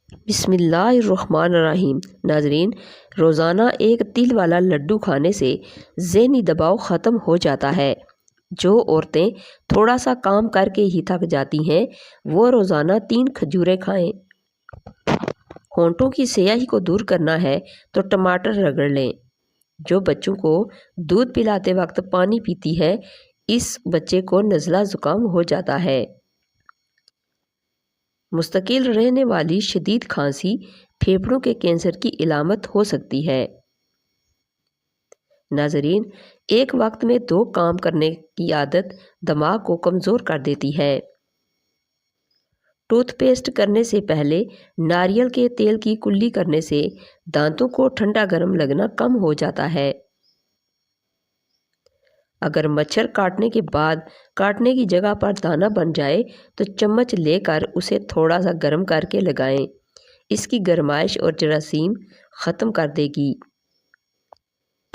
بسم اللہ الرحمن الرحیم۔ ناظرین، روزانہ ایک تل والا لڈو کھانے سے ذہنی دباؤ ختم ہو جاتا ہے۔ جو عورتیں تھوڑا سا کام کر کے ہی تھک جاتی ہیں وہ روزانہ 3 کھجوریں کھائیں۔ ہونٹوں کی سیاہی کو دور کرنا ہے تو ٹماٹر رگڑ لیں۔ جو بچوں کو دودھ پلاتے وقت پانی پیتی ہے اس بچے کو نزلہ زکام ہو جاتا ہے۔ مستقل رہنے والی شدید کھانسی پھیپھڑوں کے کینسر کی علامت ہو سکتی ہے۔ ناظرین، ایک وقت میں 2 کام کرنے کی عادت دماغ کو کمزور کر دیتی ہے۔ ٹوتھ پیسٹ کرنے سے پہلے ناریل کے تیل کی کلی کرنے سے دانتوں کو ٹھنڈا گرم لگنا کم ہو جاتا ہے۔ اگر مچھر کاٹنے کے بعد کاٹنے کی جگہ پر دانہ بن جائے تو چمچ لے کر اسے تھوڑا سا گرم کر کے لگائیں۔ اس کی گرمائش اور جراثیم ختم کر دے گی۔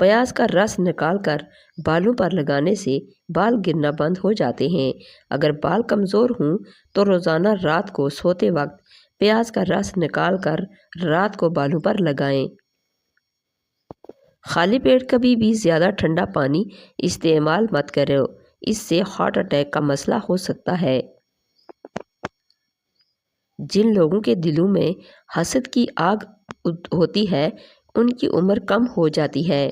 پیاز کا رس نکال کر بالوں پر لگانے سے بال گرنا بند ہو جاتے ہیں۔ اگر بال کمزور ہوں تو روزانہ رات کو سوتے وقت پیاز کا رس نکال کر رات کو بالوں پر لگائیں۔ خالی پیٹ کبھی بھی زیادہ ٹھنڈا پانی استعمال مت کرو، اس سے ہارٹ اٹیک کا مسئلہ ہو سکتا ہے۔ جن لوگوں کے دلوں میں حسد کی آگ ہوتی ہے ان کی عمر کم ہو جاتی ہے۔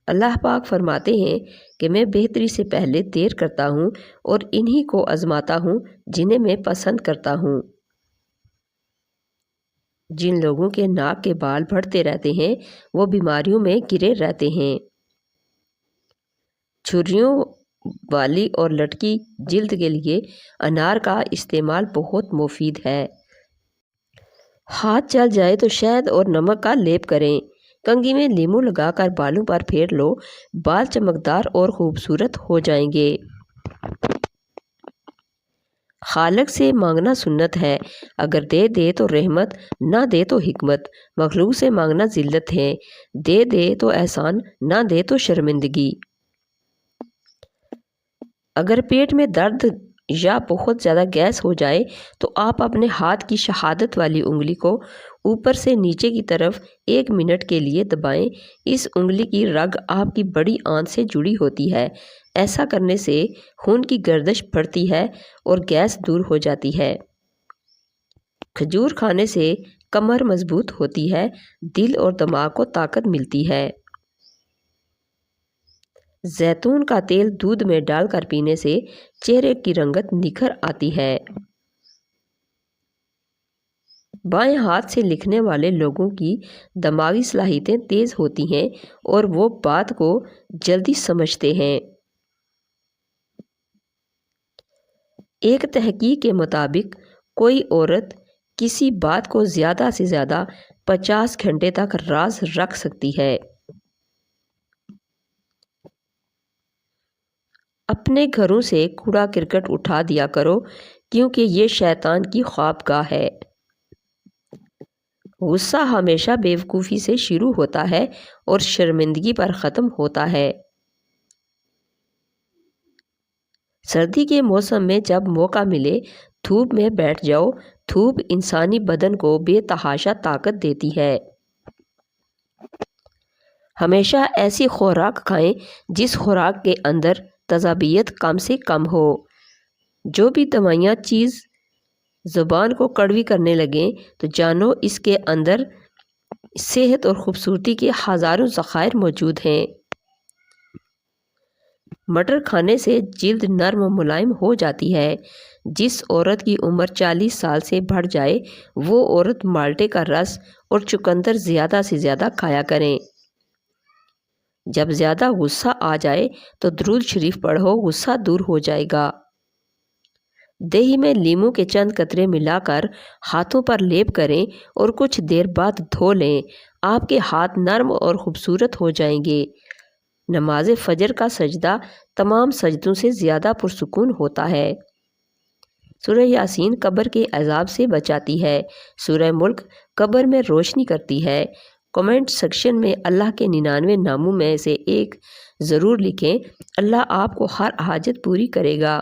اللہ پاک فرماتے ہیں کہ میں بہتری سے پہلے دیر کرتا ہوں اور انہی کو آزماتا ہوں جنہیں میں پسند کرتا ہوں۔ جن لوگوں کے ناک کے بال بڑھتے رہتے ہیں وہ بیماریوں میں گرے رہتے ہیں۔ جھریوں والی اور لٹکی جلد کے لیے انار کا استعمال بہت مفید ہے۔ ہاتھ جل جائے تو شہد اور نمک کا لیپ کریں۔ کنگھی میں لیموں لگا کر بالوں پر پھیر لو، بال چمکدار اور خوبصورت ہو جائیں گے۔ خالق سے مانگنا سنت ہے، اگر دے دے تو رحمت، نہ دے تو حکمت۔ مخلوق سے مانگنا ذلت ہے، دے دے تو احسان، نہ دے تو شرمندگی۔ اگر پیٹ میں درد یا بہت زیادہ گیس ہو جائے تو آپ اپنے ہاتھ کی شہادت والی انگلی کو اوپر سے نیچے کی طرف 1 منٹ کے لیے دبائیں۔ اس انگلی کی رگ آپ کی بڑی آنت سے جڑی ہوتی ہے۔ ایسا کرنے سے خون کی گردش بڑھتی ہے اور گیس دور ہو جاتی ہے۔ کھجور کھانے سے کمر مضبوط ہوتی ہے، دل اور دماغ کو طاقت ملتی ہے۔ زیتون کا تیل دودھ میں ڈال کر پینے سے چہرے کی رنگت نکھر آتی ہے۔ بائیں ہاتھ سے لکھنے والے لوگوں کی دماغی صلاحیتیں تیز ہوتی ہیں اور وہ بات کو جلدی سمجھتے ہیں۔ ایک تحقیق کے مطابق کوئی عورت کسی بات کو زیادہ سے زیادہ 50 گھنٹے تک راز رکھ سکتی ہے۔ اپنے گھروں سے کوڑا کرکٹ اٹھا دیا کرو کیونکہ یہ شیطان کی خوابگاہ ہے۔ غصہ ہمیشہ بیوقوفی سے شروع ہوتا ہے اور شرمندگی پر ختم ہوتا ہے۔ سردی کے موسم میں جب موقع ملے دھوپ میں بیٹھ جاؤ، دھوپ انسانی بدن کو بے تحاشا طاقت دیتی ہے۔ ہمیشہ ایسی خوراک کھائیں جس خوراک کے اندر تیزابیت کم سے کم ہو۔ جو بھی دوائیاں چیز زبان کو کڑوی کرنے لگیں تو جانو اس کے اندر صحت اور خوبصورتی کے ہزاروں ذخائر موجود ہیں۔ مٹر کھانے سے جلد نرم و ملائم ہو جاتی ہے۔ جس عورت کی عمر 40 سال سے بڑھ جائے وہ عورت مالٹے کا رس اور چقندر زیادہ سے زیادہ کھایا کریں۔ جب زیادہ غصہ آ جائے تو درود شریف پڑھو، غصہ دور ہو جائے گا۔ دہی میں لیموں کے چند قطرے ملا کر ہاتھوں پر لیپ کریں اور کچھ دیر بعد دھو لیں، آپ کے ہاتھ نرم اور خوبصورت ہو جائیں گے۔ نماز فجر کا سجدہ تمام سجدوں سے زیادہ پرسکون ہوتا ہے۔ سورہ یاسین قبر کے عذاب سے بچاتی ہے۔ سورہ ملک قبر میں روشنی کرتی ہے۔ کمنٹ سیکشن میں اللہ کے 99 ناموں میں سے ایک ضرور لکھیں، اللہ آپ کو ہر حاجت پوری کرے گا۔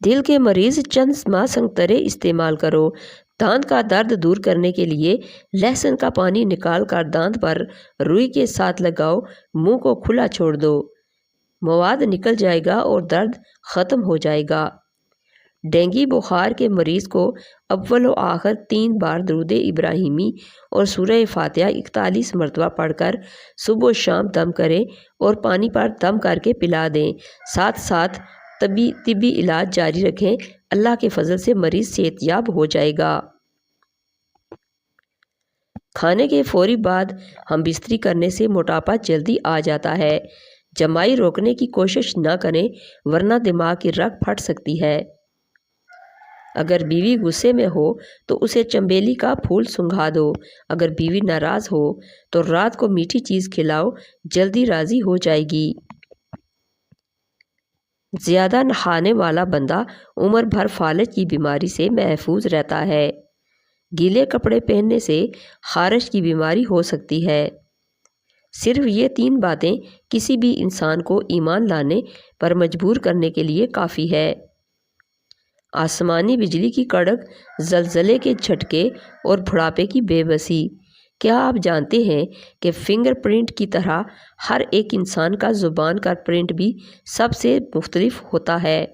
دل کے مریض چند ماہ سنگترے استعمال کرو۔ دانت کا درد دور کرنے کے لیے لہسن کا پانی نکال کر دانت پر روئی کے ساتھ لگاؤ، منہ کو کھلا چھوڑ دو، مواد نکل جائے گا اور درد ختم ہو جائے گا۔ ڈینگی بخار کے مریض کو اول و آخر 3 بار درود ابراہیمی اور سورہ فاتحہ 41 مرتبہ پڑھ کر صبح و شام دم کریں اور پانی پر دم کر کے پلا دیں۔ ساتھ ساتھ طبی علاج جاری رکھیں۔ اللہ کے فضل سے مریض صحت یاب ہو جائے گا۔ کھانے کے فوری بعد ہم بستری کرنے سے موٹاپا جلدی آ جاتا ہے۔ جمائی روکنے کی کوشش نہ کریں ورنہ دماغ کی رگ پھٹ سکتی ہے۔ اگر بیوی غصے میں ہو تو اسے چنبیلی کا پھول سنگھا دو۔ اگر بیوی ناراض ہو تو رات کو میٹھی چیز کھلاؤ، جلدی راضی ہو جائے گی۔ زیادہ نہانے والا بندہ عمر بھر فالج کی بیماری سے محفوظ رہتا ہے۔ گیلے کپڑے پہننے سے خارش کی بیماری ہو سکتی ہے۔ صرف یہ 3 باتیں کسی بھی انسان کو ایمان لانے پر مجبور کرنے کے لیے کافی ہے۔ آسمانی بجلی کی کڑک، زلزلے کے جھٹکے اور بڑھاپے کی بے بسی۔ کیا آپ جانتے ہیں کہ فنگر پرنٹ کی طرح ہر ایک انسان کا زبان کا پرنٹ بھی سب سے مختلف ہوتا ہے؟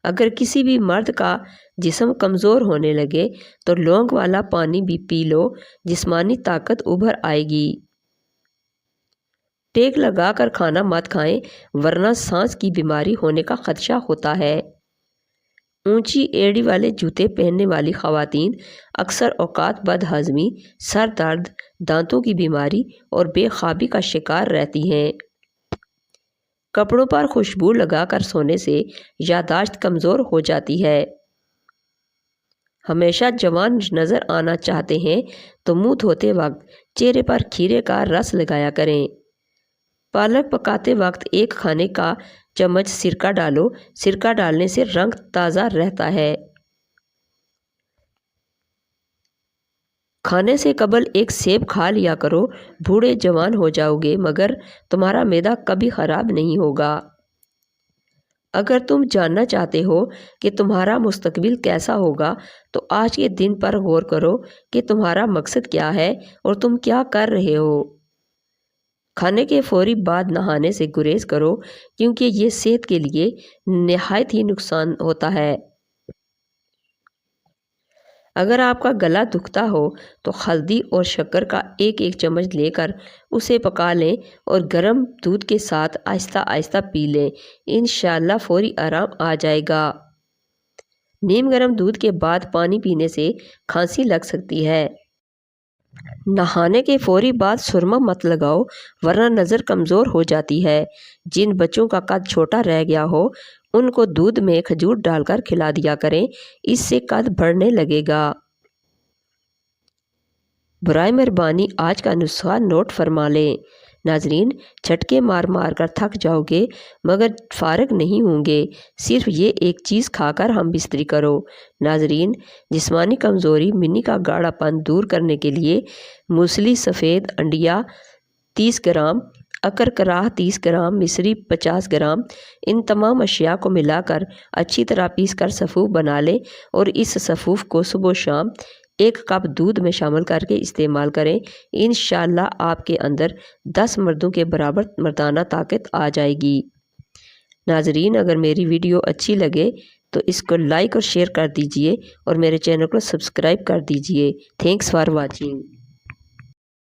اگر کسی بھی مرد کا جسم کمزور ہونے لگے تو لونگ والا پانی بھی پی لو، جسمانی طاقت ابھر آئے گی۔ ٹیک لگا کر کھانا مت کھائیں ورنہ سانس کی بیماری ہونے کا خدشہ ہوتا ہے۔ اونچی ایڑی والے جوتے پہننے والی خواتین اکثر اوقات بد ہضمی، سر درد، دانتوں کی بیماری اور بے خوابی کا شکار رہتی ہیں۔ کپڑوں پر خوشبو لگا کر سونے سے یادداشت کمزور ہو جاتی ہے۔ ہمیشہ جوان نظر آنا چاہتے ہیں تو منہ دھوتے وقت چہرے پر کھیرے کا رس لگایا کریں۔ پالک پکاتے وقت 1 کھانے کا چمچ سرکہ ڈالو۔ سرکہ ڈالنے سے رنگ تازہ رہتا ہے۔ کھانے سے قبل 1 سیب کھا لیا کرو، بوڑھے جوان ہو جاؤ گے مگر تمہارا معدہ کبھی خراب نہیں ہوگا۔ اگر تم جاننا چاہتے ہو کہ تمہارا مستقبل کیسا ہوگا تو آج کے دن پر غور کرو کہ تمہارا مقصد کیا ہے اور تم کیا کر رہے ہو۔ کھانے کے فوری بعد نہانے سے گریز کرو کیونکہ یہ صحت کے لیے نہایت ہی نقصان ہوتا ہے۔ اگر آپ کا گلا دکھتا ہو تو ہلدی اور شکر کا 1 چمچ لے کر اسے پکا لیں اور گرم دودھ کے ساتھ آہستہ آہستہ پی لیں، انشاءاللہ فوری آرام آ جائے گا۔ نیم گرم دودھ کے بعد پانی پینے سے کھانسی لگ سکتی ہے۔ نہانے کے فوری بعد سرما مت لگاؤ ورنہ نظر کمزور ہو جاتی ہے۔ جن بچوں کا قد چھوٹا رہ گیا ہو ان کو دودھ میں کھجور ڈال کر کھلا دیا کریں، اس سے قد بڑھنے لگے گا۔ برائے مہربانی آج کا نسخہ نوٹ فرما لیں۔ ناظرین، جھٹکے مار مار کر تھک جاؤ گے مگر فارغ نہیں ہوں گے۔ صرف یہ 1 چیز کھا کر ہم بستری کرو۔ ناظرین، جسمانی کمزوری، منی کا گاڑھا پن دور کرنے کے لیے موسلی، سفید انڈیا 30 گرام، اکر کراہ 30 گرام، مصری 50 گرام، ان تمام اشیاء کو ملا کر اچھی طرح پیس کر سفوف بنا لیں اور اس سفوف کو صبح و شام 1 کپ دودھ میں شامل کر کے استعمال کریں۔ انشاءاللہ آپ کے اندر 10 مردوں کے برابر مردانہ طاقت آ جائے گی۔ ناظرین، اگر میری ویڈیو اچھی لگے تو اس کو لائک اور شیئر کر دیجئے اور میرے چینل کو سبسکرائب کر دیجئے۔ Thanks for watching.